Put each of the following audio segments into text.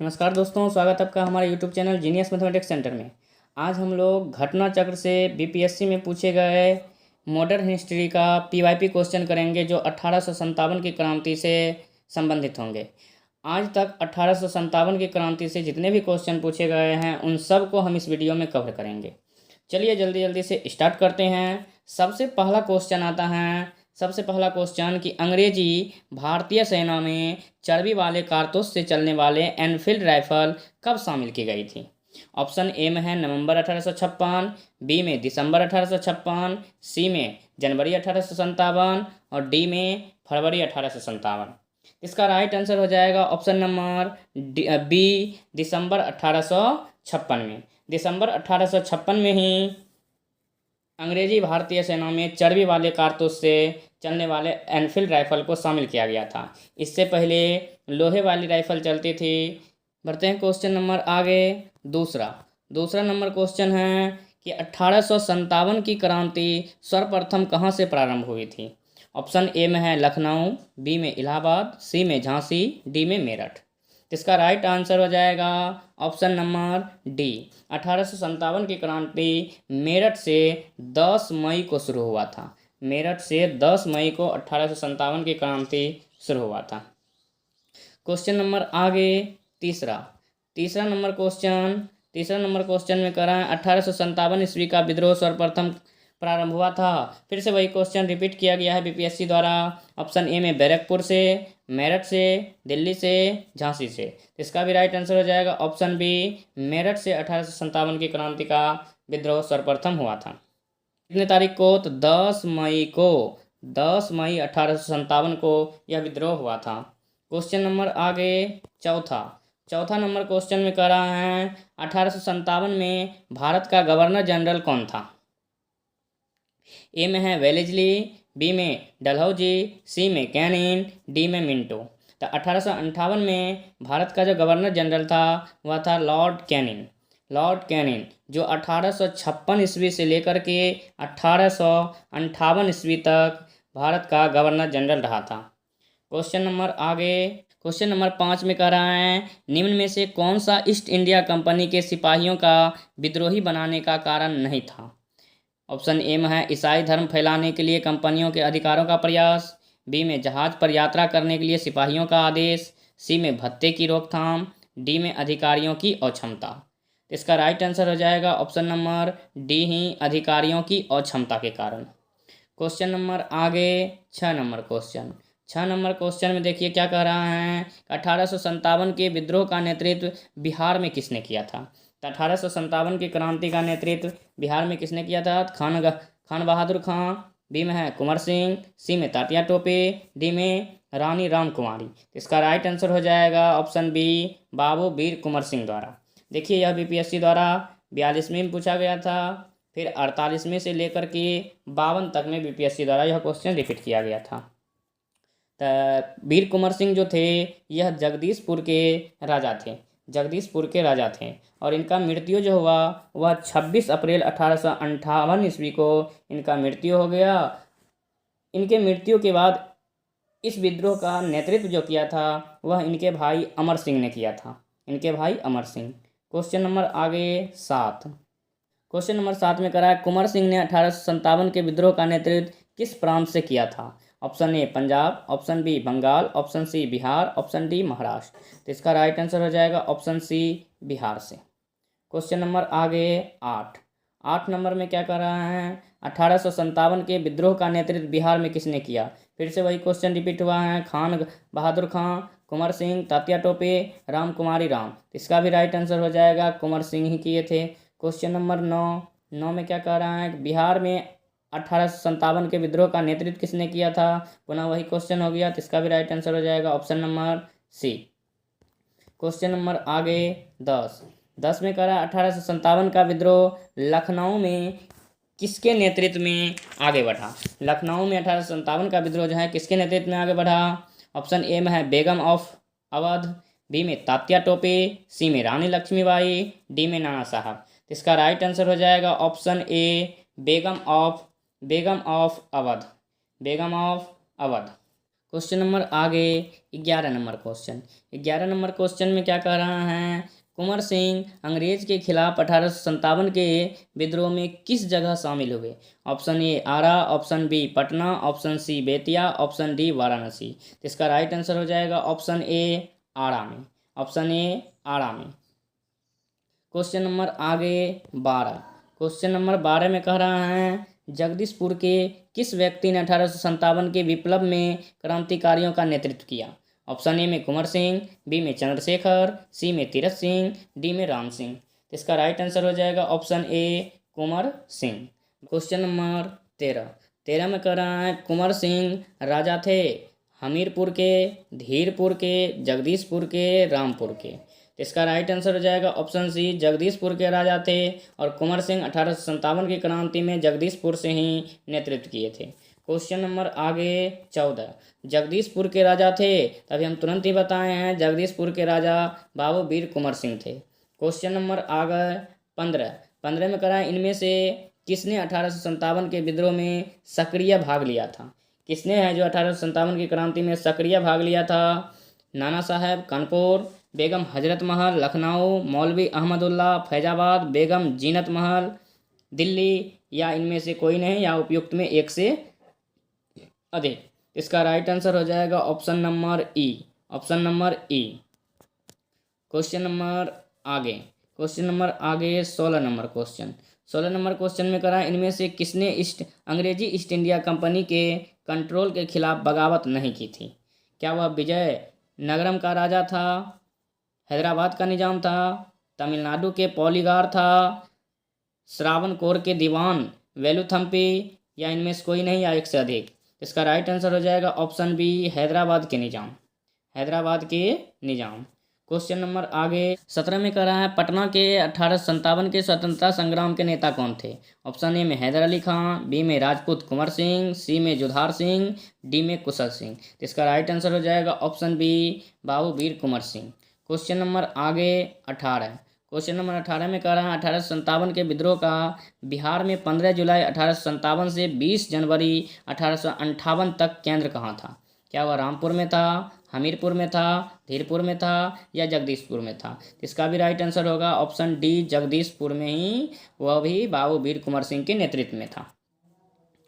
नमस्कार दोस्तों, स्वागत है आपका हमारे YouTube channel genius mathematics centre में। आज हम लोग घटना चक्र से बीपीएससी में पूछे गए मॉडर्न हिस्ट्री का पीवाईपी क्वेश्चन करेंगे जो 1857 की क्रांति से संबंधित होंगे। आज तक 1857 की क्रांति से जितने भी क्वेश्चन पूछे गए हैं उन सब को हम इस वीडियो में कवर करेंगे। चलिए जल्दी जल्दी से स्टार्ट करते हैं। सबसे पहला क्वेश्चन कि अंग्रेजी भारतीय सेना में चर्बी वाले कारतूस से चलने वाले एनफील्ड राइफल कब शामिल की गई थी। ऑप्शन ए में है नवंबर 1856, बी में दिसंबर 1856, सी में जनवरी 1857 और डी में फरवरी 1857। इसका राइट आंसर हो जाएगा ऑप्शन नंबर बी, दिसंबर 1856 में। दिसंबर 1856 में ही अंग्रेजी भारतीय सेना में चर्बी वाले कारतूस से चलने वाले एनफील्ड राइफल को शामिल किया गया था। इससे पहले लोहे वाली राइफल चलती थी। बढ़ते हैं क्वेश्चन नंबर आगे। दूसरा नंबर क्वेश्चन है कि 1857 की क्रांति सर्वप्रथम कहाँ से प्रारंभ हुई थी। ऑप्शन ए में है लखनऊ, बी में इलाहाबाद, सी में झांसी, डी में मेरठ। इसका राइट आंसर हो जाएगा ऑप्शन नंबर डी। 1857 की क्रांति मेरठ से 10 मई को शुरू हुआ था। मेरठ से 10 मई को 1857 की क्रांति शुरू हुआ था। क्वेश्चन नंबर आगे तीसरा नंबर क्वेश्चन में कह रहा है 1857 ईस्वी का विद्रोह सर्वप्रथम प्रारंभ हुआ था। फिर से वही क्वेश्चन रिपीट किया गया है बीपीएससी द्वारा। ऑप्शन ए में बैरकपुर से, मेरठ से, दिल्ली से, झांसी से। इसका भी राइट आंसर हो जाएगा ऑप्शन बी, मेरठ से 1857 की क्रांति का विद्रोह सर्वप्रथम हुआ था। कितने तारीख को? तो 10 मई 1857 को यह विद्रोह हुआ था। क्वेश्चन नंबर आगे चौथा नंबर क्वेश्चन में कह रहा है 1857 में भारत का गवर्नर जनरल कौन था। ए में है वेलेस्ली, बी में डलहौजी, सी में कैनिन, डी में मिंटो। तो 1858 में भारत का जो गवर्नर जनरल था वह था लॉर्ड कैनिन, जो 1856 ईस्वी से लेकर के 1858 ईस्वी तक भारत का गवर्नर जनरल रहा था। क्वेश्चन नंबर 5 में कह रहा है निम्न में से कौन सा ईस्ट इंडिया कंपनी के सिपाहियों का विद्रोही बनाने का कारण नहीं था। ऑप्शन ए में है ईसाई धर्म फैलाने के लिए कंपनियों के अधिकारों का प्रयास, बी में जहाज पर यात्रा करने के लिए सिपाहियों का आदेश, सी में भत्ते की रोकथाम, डी में अधिकारियों की अक्षमता। इसका राइट आंसर हो जाएगा ऑप्शन नंबर डी ही, अधिकारियों की अक्षमता के कारण। क्वेश्चन नंबर आगे 6 नंबर क्वेश्चन में देखिए क्या कह रहा है 1857 के विद्रोह का नेतृत्व बिहार में किसने किया था। 1857 की क्रांति का नेतृत्व बिहार में किसने किया था। खान बहादुर खां, बी में है कुंवर सिंह, सी में तात्या टोपे, डी में रानी रामकुमारी। इसका राइट आंसर हो जाएगा ऑप्शन बी, बाबू वीर कुंवर सिंह द्वारा। देखिए यह बीपीएससी द्वारा 42वीं में पूछा गया था, फिर 48वीं से लेकर के 52 तक में बीपीएससी द्वारा यह क्वेश्चन रिपीट किया गया था। तो वीर कुंवर सिंह जो थे यह जगदीशपुर के राजा थे और इनका मृत्यु जो हुआ वह 26 अप्रैल 1858 ईस्वी को इनका मृत्यु हो गया। इनके मृत्यु के बाद इस विद्रोह का नेतृत्व जो किया था वह इनके भाई अमर सिंह ने किया था। क्वेश्चन नंबर आगे 7 में करा है कुंवर सिंह ने 1857 के विद्रोह का नेतृत्व किस प्रांत से किया था। Option A Punjab, option B Bengal, option C Bihar, option D Maharashtra. तो इसका राइट आंसर हो जाएगा ऑप्शन सी, बिहार से। क्वेश्चन नंबर आगे 8 नंबर में क्या कर रहा है 1857 के विद्रोह का नेतृत्व बिहार में किसने किया। फिर से वही क्वेश्चन रिपीट हुआ है, खान बहादुर खां, कुंवर सिंह, तात्या टोपे, रामकुमारी राम। इसका भी राइट आंसर हो जाएगा कुंवर सिंह ही किए थे। क्वेश्चन नंबर 9 में क्या कह रहा है बिहार में 1857 के विद्रोह का नेतृत्व किसने किया था। पुनः वही क्वेश्चन हो गया, तो इसका भी राइट आंसर हो जाएगा option number C. Question number आगे 10 में कह रहा है 1857 का विद्रोह लखनऊ में किसके नेतृत्व में आगे बढ़ा। लखनऊ में 1857 का विद्रोह जो है किसके नेतृत्व में आगे बढ़ा। ऑप्शन ए में है बेगम ऑफ अवध, बी में तात्या टोपे, सी में रानी लक्ष्मीबाई, डी में नाना साहब। इसका राइट आंसर हो जाएगा option A, Begum of Awadh. Question number आगे 11 नंबर क्वेश्चन। 11 नंबर क्वेश्चन में क्या कह रहा है, कुंवर सिंह अंग्रेज के खिलाफ 1857 के विद्रोह में किस जगह शामिल हुए। Option A Ara, option B Patna, option C Bettiah, option D Varanasi. तो इसका राइट आंसर हो जाएगा ऑप्शन ए आरा में। ऑप्शन ए आरा में। क्वेश्चन नंबर आगे 12। क्वेश्चन नंबर 12 में कह रहा है जगदीशपुर के किस व्यक्ति ने 1857 के विप्लव में क्रांतिकारियों का नेतृत्व किया। ऑप्शन ए में कुंवर सिंह, बी में चंद्रशेखर, सी में तीरथ सिंह, डी में राम सिंह। तो इसका राइट आंसर हो जाएगा ऑप्शन ए कुंवर सिंह। Question number 13। 13 में कह रहा है कुंवर सिंह राजा थे हमीरपुर के, धीरपुर के, जगदीशपुर के, रामपुर के। तो इसका राइट आंसर हो जाएगा ऑप्शन सी जगदीशपुर के राजा थे और कुंवर सिंह 1857 की क्रांति में जगदीशपुर से ही नेतृत्व किए थे। क्वेश्चन नंबर आगे 14। जगदीशपुर के राजा थे, तभी हम तुरंत ही बताए हैं जगदीशपुर के राजा बाबू वीर कुंवर सिंह थे। क्वेश्चन नंबर आगे 15। 15 में करा इनमें से किसने 1857 के विद्रोह में सक्रिय भाग लिया था। किसने है जो 1857 की क्रांति में सक्रिय भाग लिया था। नाना साहब कानपुर, बेगम हजरत महल लखनऊ, मौलवी अहमदुल्ला फैजाबाद, बेगम जीनत महल दिल्ली, या इनमें से कोई नहीं, या उपयुक्त में एक से अधिक। इसका राइट आंसर हो जाएगा ऑप्शन नंबर ई। ऑप्शन नंबर ई। क्वेश्चन नंबर आगे 16 नंबर क्वेश्चन। 16 नंबर क्वेश्चन में करा इनमें से किसने अंग्रेजी ईस्ट इंडिया कंपनी के कंट्रोल के खिलाफ बगावत नहीं की थी। क्या वह विजय नगरम का राजा था, हैदराबाद का निजाम था, तमिलनाडु के पॉलीगार था, श्रावणकोर के दीवान वेलुथम्पी, या इनमें से कोई नहीं, या एक से अधिक। इसका राइट आंसर हो जाएगा ऑप्शन बी हैदराबाद के निजाम। हैदराबाद के निजाम। क्वेश्चन नंबर आगे 17 में कह रहा है पटना के 1857 के स्वतंत्रता संग्राम के नेता कौन थे। ऑप्शन ए में हैदर अली खां, बी में राजपूत कुंवर सिंह, सी में जुधार सिंह, डी में कुशल सिंह। तो इसका राइट आंसर हो जाएगा ऑप्शन बी बाबू वीर कुंवर सिंह। क्वेश्चन नंबर आगे 18। क्वेश्चन नंबर 18 में कह रहा है 1857 के विद्रोह का बिहार में 15 जुलाई 1857 से 20 जनवरी 1858 तक केंद्र कहाँ था। क्या वह रामपुर में था, हमीरपुर में था, धीरपुर में था, या जगदीशपुर में था। इसका भी राइट आंसर होगा ऑप्शन डी जगदीशपुर में ही, वह भी बाबू वीर कुंवर सिंह के नेतृत्व में था।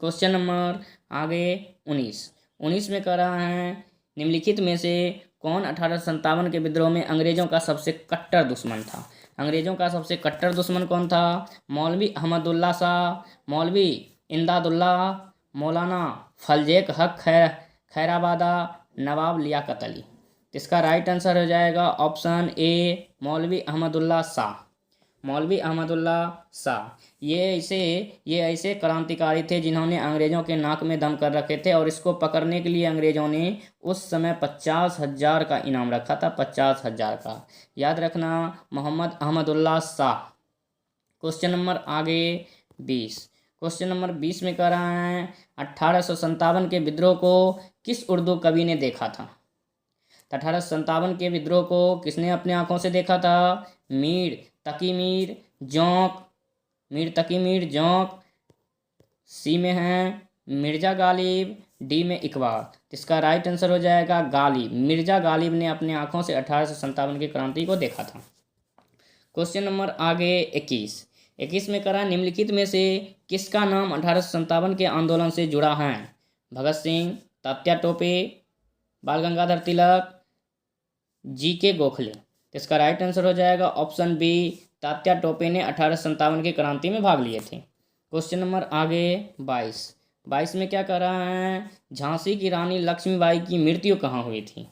क्वेश्चन नंबर आगे 19 में कह रहा है निम्नलिखित में से कौन 1857 के विद्रोह में अंग्रेजों का सबसे कट्टर दुश्मन था। अंग्रेजों का सबसे कट्टर दुश्मन कौन था। मौलवी अहमदुल्ला शाह, मौलवी इमदादुल्ला, मौलाना फलजेक हक खैराबादा, नवाब लियाकत अली। इसका राइट आंसर हो जाएगा ऑप्शन ए मौलवी अहमदुल्ला शाह। मौलवी अहमदुल्ला शाह ये ऐसे क्रांतिकारी थे जिन्होंने अंग्रेज़ों के नाक में दम कर रखे थे, और इसको पकड़ने के लिए अंग्रेज़ों ने उस समय 50,000 का इनाम रखा था। 50,000 का, याद रखना, मोहम्मद अहमदुल्ला शाह। क्वेश्चन नंबर आगे 20। क्वेश्चन नंबर 20 में कह रहा है 1857 के विद्रोह को किस उर्दू कवि ने देखा था। 1857 के विद्रोह को किसने अपने आंखों से देखा था। मीर तकी मीर जौंक, मीर तकी मीर जौंक, सी में है मिर्ज़ा गालिब, डी में इकबाल। इसका राइट आंसर हो जाएगा गालिब। मिर्ज़ा गालिब ने अपने आंखों से 1857 की क्रांति को देखा था। क्वेश्चन नंबर आगे 21 में करा निम्नलिखित में से किसका नाम 1857 के आंदोलन से जुड़ा है। भगत सिंह, तात्या टोपे, बाल गंगाधर तिलक, जी के गोखले। इसका राइट आंसर हो जाएगा ऑप्शन बी तात्या टोपे ने 1857 की क्रांति में भाग लिए थे। क्वेश्चन नंबर आगे 22 में क्या कर रहा है झांसी की रानी लक्ष्मीबाई की मृत्यु कहाँ हुई थी।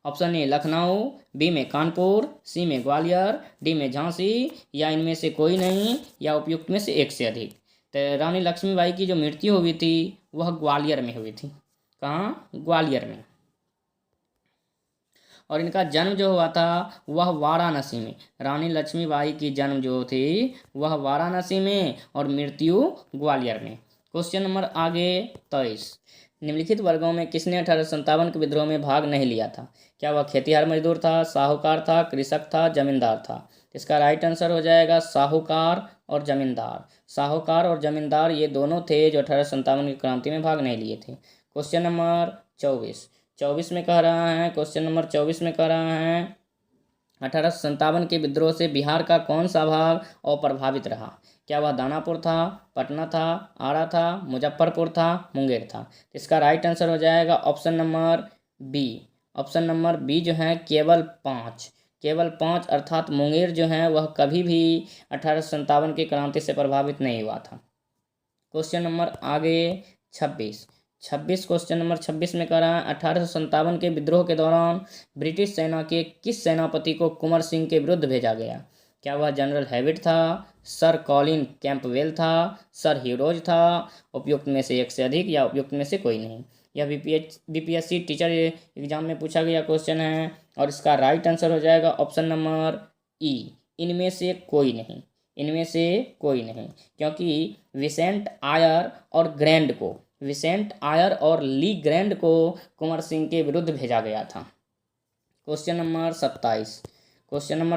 ऑप्शन ए लखनऊ, बी में कानपुर, सी में ग्वालियर, डी में झांसी, या इनमें से कोई नहीं, या उपयुक्त में से एक से अधिक। तो रानी लक्ष्मीबाई की जो मृत्यु हुई थी वह ग्वालियर में हुई थी। कहाँ, ग्वालियर में। और इनका जन्म जो हुआ था वह वाराणसी में। रानी लक्ष्मीबाई की जन्म जो थी वह वाराणसी में और मृत्यु ग्वालियर में। क्वेश्चन नंबर आगे 23। निम्नलिखित वर्गों में किसने 1857 के विद्रोह में भाग नहीं लिया था। क्या वह खेतिहर मजदूर था, साहूकार था, कृषक था, जमींदार था। इसका राइट आंसर हो जाएगा साहूकार और जमींदार। साहूकार और जमींदार ये दोनों थे जो 1857 की क्रांति में भाग नहीं लिए थे। क्वेश्चन नंबर 24 में कह रहा है, क्वेश्चन नंबर 24 में कह रहा है 1857 के विद्रोह से बिहार का कौन सा भाग अप्रभावित रहा? क्या वह दानापुर था, पटना था, आरा था, मुजफ्फरपुर था, मुंगेर था? इसका राइट आंसर हो जाएगा option number B. Option number B जो है केवल पाँच अर्थात मुंगेर जो है वह कभी भी 1857 की क्रांति से प्रभावित नहीं हुआ था। क्वेश्चन नंबर आगे 26 क्वेश्चन नंबर 26 में कह रहा है 1857 के विद्रोह के दौरान ब्रिटिश सेना के किस सेनापति को कुंवर सिंह के विरुद्ध भेजा गया? क्या वह जनरल हैविट था, सर कॉलिन कैंपवेल था, सर ह्यूरोज था, उपयुक्त में से एक से अधिक या उपयुक्त में से कोई नहीं? यह बीपीएससी टीचर एग्जाम में पूछा गया क्वेश्चन है और इसका राइट आंसर हो जाएगा ऑप्शन नंबर ई, इनमें से कोई नहीं। इनमें से कोई नहीं, क्योंकि विसेंट आयर और ली ग्रैंड को कुंवर सिंह के विरुद्ध भेजा गया था। क्वेश्चन नंबर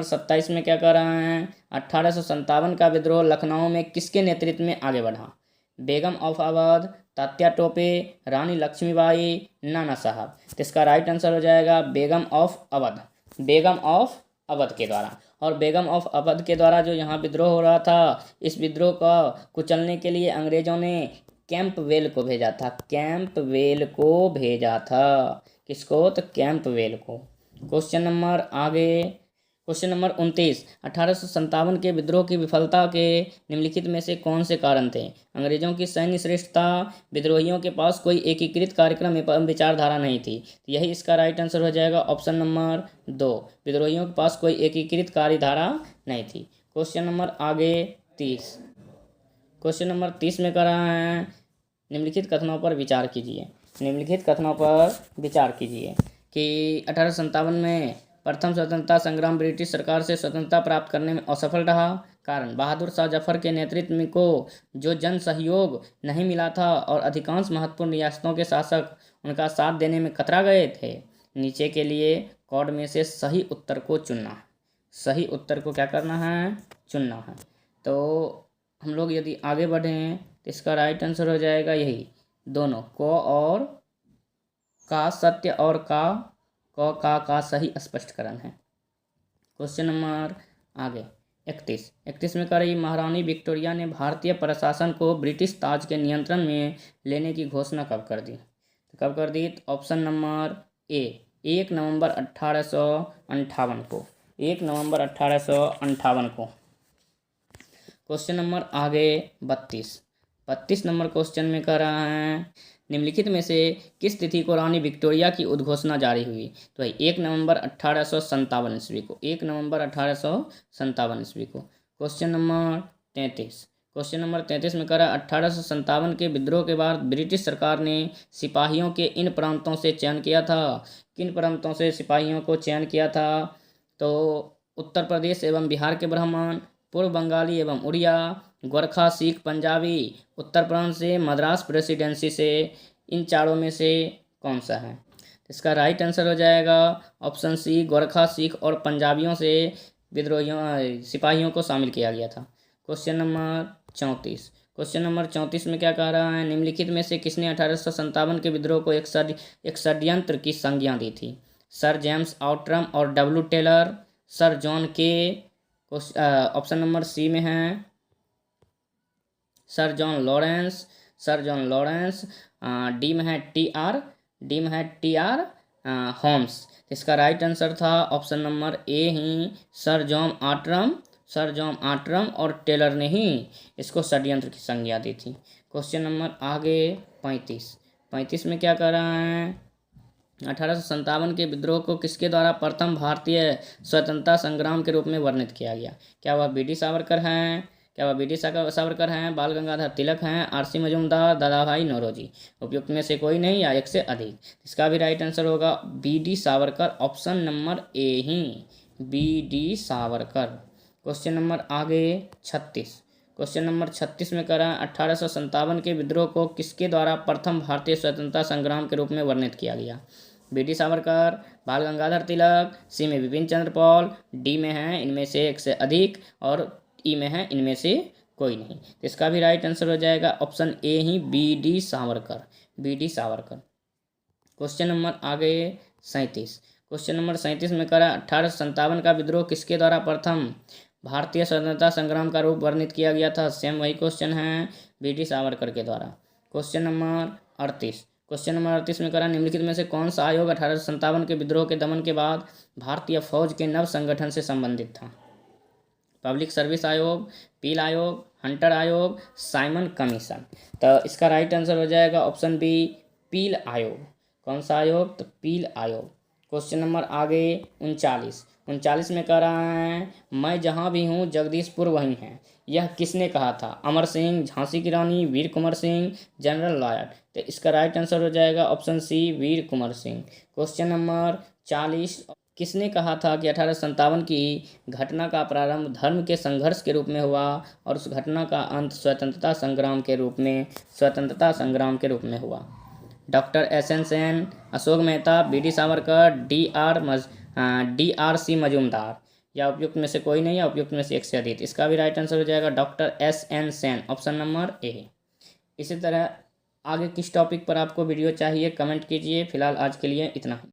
27 में क्या कह रहा है 1857 का विद्रोह लखनऊ में किसके नेतृत्व में आगे बढ़ा? बेगम ऑफ अवध, तात्या टोपे, रानी लक्ष्मीबाई, नाना साहब? इसका राइट आंसर हो जाएगा बेगम ऑफ अवध के द्वारा। और बेगम ऑफ अवध के द्वारा जो यहाँ विद्रोह हो रहा था, इस विद्रोह का कुचलने के लिए अंग्रेजों ने कैंपवेल को भेजा था। किसको? तो कैंपवेल को। क्वेश्चन नंबर 29 1857 के विद्रोह की विफलता के निम्नलिखित में से कौन से कारण थे? अंग्रेजों की सैन्य श्रेष्ठता, विद्रोहियों के पास कोई एकीकृत कार्यक्रम एवं विचारधारा नहीं थी। तो यही इसका राइट आंसर हो जाएगा ऑप्शन नंबर 2, विद्रोहियों के पास कोई एकीकृत कार्यधारा नहीं थी। क्वेश्चन नंबर आगे 30 में कर रहा है निम्नलिखित कथनों पर विचार कीजिए कि 1857 में प्रथम स्वतंत्रता संग्राम ब्रिटिश सरकार से स्वतंत्रता प्राप्त करने में असफल रहा। कारण बहादुर शाह जफर के नेतृत्व को जो जन सहयोग नहीं मिला था और अधिकांश महत्वपूर्ण रियासतों के शासक उनका साथ देने में कतरा गए थे। नीचे के लिए कॉर्ड में से सही उत्तर को क्या करना है? चुनना है। तो हम लोग यदि आगे बढ़ें तो इसका राइट आंसर हो जाएगा यही दोनों, को और का सत्य और का सही स्पष्टकरण है। क्वेश्चन नंबर आगे 31 में कह रही महारानी विक्टोरिया ने भारतीय प्रशासन को ब्रिटिश ताज के नियंत्रण में लेने की घोषणा कब कर दी? तो ऑप्शन नंबर ए 1 नवंबर 1858 को। 1 नवंबर 1858 को। क्वेश्चन नंबर आगे 32 नंबर क्वेश्चन में कह रहा है निम्नलिखित में से किस तिथि को रानी विक्टोरिया की उद्घोषणा जारी हुई? तो 1 नवंबर 1857 ईस्वी को। 1 नवंबर 1857 ईस्वी को। क्वेश्चन नंबर 33 में कह रहा है 1857 के विद्रोह के बाद ब्रिटिश सरकार ने सिपाहियों के इन प्रांतों से चयन किया था। किन प्रांतों से सिपाहियों को चयन किया था? तो उत्तर प्रदेश एवं बिहार के ब्राह्मण, पूर्व बंगाली एवं उड़िया, गोरखा, सिख, पंजाबी, उत्तर प्रांत से, मद्रास प्रेसिडेंसी से। इन चारों में से कौन सा है? इसका राइट आंसर हो जाएगा ऑप्शन सी, गोरखा, सिख और पंजाबियों से सिपाहियों को शामिल किया गया था। क्वेश्चन नंबर 34 में क्या कह रहा है निम्नलिखित में से किसने 1857 के विद्रोह को एक षड्यंत्र की संज्ञा दी थी? सर जेम्स आउट्रम और W Taylor, sir John Kaye. Option number C में है सर जॉन लॉरेंस। डी में है टी आर होम्स। इसका राइट आंसर था ऑप्शन नंबर ए ही सर जॉन आट्रम और टेलर ने ही इसको षड्यंत्र की संज्ञा दी थी। क्वेश्चन नंबर आगे 35 में क्या कह रहा है 1857 के विद्रोह को किसके द्वारा प्रथम भारतीय स्वतंत्रता संग्राम के रूप में वर्णित किया गया? क्या वह बी डी सावरकर हैं, बाल गंगाधर तिलक हैं, आरसी मजूमदार, दादाभाई नौरोजी? उपयुक्त में से कोई नहीं या एक से अधिक? इसका भी राइट आंसर होगा B D Savarkar. Option number A ही B D Savarkar. Question number आगे 36 में करा 1857 के विद्रोह को किसके द्वारा प्रथम भारतीय स्वतंत्रता संग्राम के रूप में वर्णित किया गया? बी डी सावरकर, बाल गंगाधर तिलक, सी में बिपिन चंद्र पाल, डी में है इनमें से एक से अधिक और ई में है इनमें से कोई नहीं। तो इसका भी राइट आंसर हो जाएगा ऑप्शन ए ही B D Savarkar. Question number आगे 37। क्वेश्चन नंबर 37 में करा 1857 का विद्रोह किसके द्वारा प्रथम भारतीय स्वतंत्रता संग्राम का रूप वर्णित किया गया था? सेम वही क्वेश्चन है, BT सावरकर के द्वारा। Question number 38। क्वेश्चन नंबर 38 में करा निम्नलिखित में से कौन सा आयोग 1857 के विद्रोह के दमन के बाद भारतीय फौज के नव संगठन से संबंधित था? पब्लिक सर्विस आयोग, पील आयोग, हंटर आयोग, साइमन कमीशन। तो इसका राइट आंसर हो जाएगा ऑप्शन बी, पील आयोग। कौन सा आयोग? तो पील आयोग। क्वेश्चन नंबर आगे 39 में कह रहा है मैं जहाँ भी हूँ जगदीशपुर वहीं है, यह किसने कहा था? अमर सिंह, झांसी की रानी, वीर कुंवर सिंह, जनरल लायड। तो इसका राइट आंसर हो जाएगा ऑप्शन सी, वीर कुंवर सिंह। क्वेश्चन नंबर 40 किसने कहा था कि 1857 की घटना का प्रारंभ धर्म के संघर्ष के रूप में हुआ और उस घटना का अंत स्वतंत्रता संग्राम के रूप में हुआ? Doctor SN Sen, Ashok Mehta, BD Savarkar, DR सी मजूमदार, या उपयुक्त में से कोई नहीं है, उपयुक्त में से एक से अधिक। इसका भी राइट आंसर हो जाएगा doctor SN Sen, option number ए। इसी तरह आगे किस टॉपिक पर आपको वीडियो चाहिए कमेंट कीजिए। फिलहाल आज के लिए इतना ही।